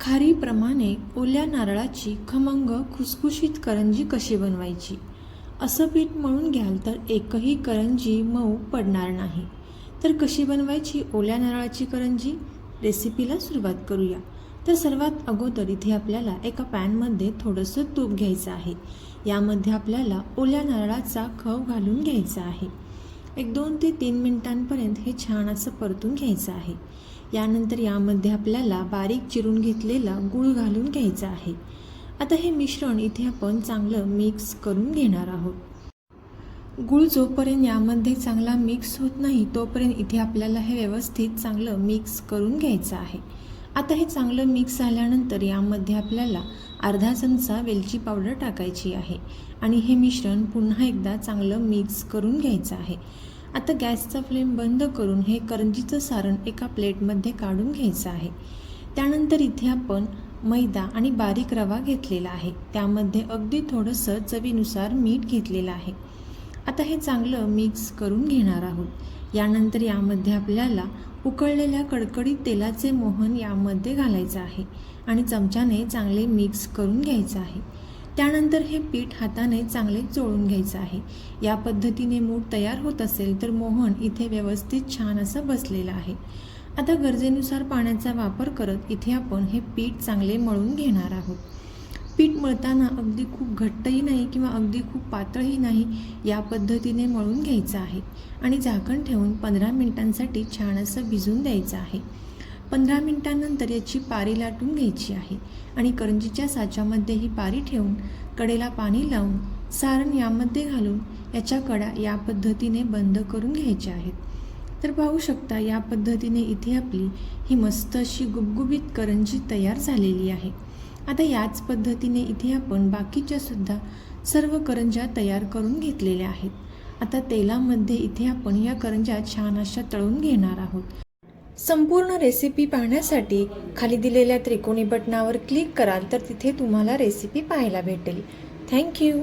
खारीप्रमाणे ओल्या नारळाची खमंग खुसखुशीत करंजी कशी बनवायची? असं पीठ मळून घ्याल तर एकही करंजी मऊ पडणार नाही. तर कशी बनवायची ओल्या नारळाची करंजी? रेसिपीला सुरुवात करूया. तर सर्वात अगोदर इथे आपल्याला एका पॅनमध्ये थोडंसं तूप घ्यायचं आहे. यामध्ये आपल्याला ओल्या नारळाचा खव घालून घ्यायचा आहे. 1-2 ते 3 मिनिटांपर्यंत हे छान असं परतून घ्यायचं आहे. यानंतर यामध्ये आपल्याला बारीक चिरून घेतलेला गूळ घालून घ्यायचा आहे. आता हे मिश्रण इथे आपण चांगलं मिक्स करून घेणार आहोत. गूळ जोपर्यंत यामध्ये चांगला मिक्स होत नाही तोपर्यंत इथे आपल्याला हे व्यवस्थित चांगलं मिक्स करून घ्यायचं आहे. आता हे चांगलं मिक्स झाल्यानंतर यामध्ये आपल्याला अर्धा चमचा वेलची पावडर टाकायची आहे आणि हे मिश्रण पुन्हा एकदा चांगलं मिक्स करून घ्यायचं आहे. आता गॅसचा फ्लेम बंद करून हे करंजीचं सारण एका प्लेटमध्ये काढून घ्यायचं आहे. त्यानंतर इथे आपण मैदा आणि बारीक रवा घेतलेला आहे. त्यामध्ये अगदी थोडंसं चवीनुसार मीठ घेतलेलं आहे. आता हे चांगलं मिक्स करून घेणार आहोत. यानंतर यामध्ये आपल्याला उकळलेल्या कडकडीत तेलाचे मोहन यामध्ये घालायचं आहे आणि चमच्याने चांगले मिक्स करून घ्यायचं आहे. त्यानंतर हे पीठ हाताने चांगले चोळून घ्यायचं आहे. या पद्धतीने मूठ तयार होत असेल तर मोहन इथे व्यवस्थित छान असं बसलेलं आहे. आता गरजेनुसार पाण्याचा वापर करत इथे आपण हे पीठ चांगले मळून घेणार आहोत. पीठ मळताना अगदी खूप घट्टही नाही किंवा अगदी खूप पातळही नाही, या पद्धतीने मळून घ्यायचं आहे आणि झाकण ठेवून 15 मिनिटांसाठी छान असं भिजून द्यायचं आहे. 15 मिनिटांनंतर याची पारी लाटून घ्यायची आहे आणि करंजीच्या साच्यामध्ये ही पारी ठेवून कडेला पाणी लावून सारण यामध्ये घालून याच्या कडा या पद्धतीने बंद करून घ्यायच्या आहेत. तर पाहू शकता या पद्धतीने इथे आपली ही मस्त अशी गुबगुबीत करंजी तयार झालेली आहे. आता याच पद्धतीने इथे आपण बाकीच्या सुद्धा सर्व करंज्या तयार करून घेतलेल्या आहेत. आता तेलामध्ये इथे आपण या करंज्या छान अशा तळून घेणार आहोत. संपूर्ण रेसिपी पाहण्यासाठी खाली दिलेल्या त्रिकोणी बटनावर क्लिक कराल तर तिथे तुम्हाला रेसिपी पाहायला भेटेल. थँक्यू.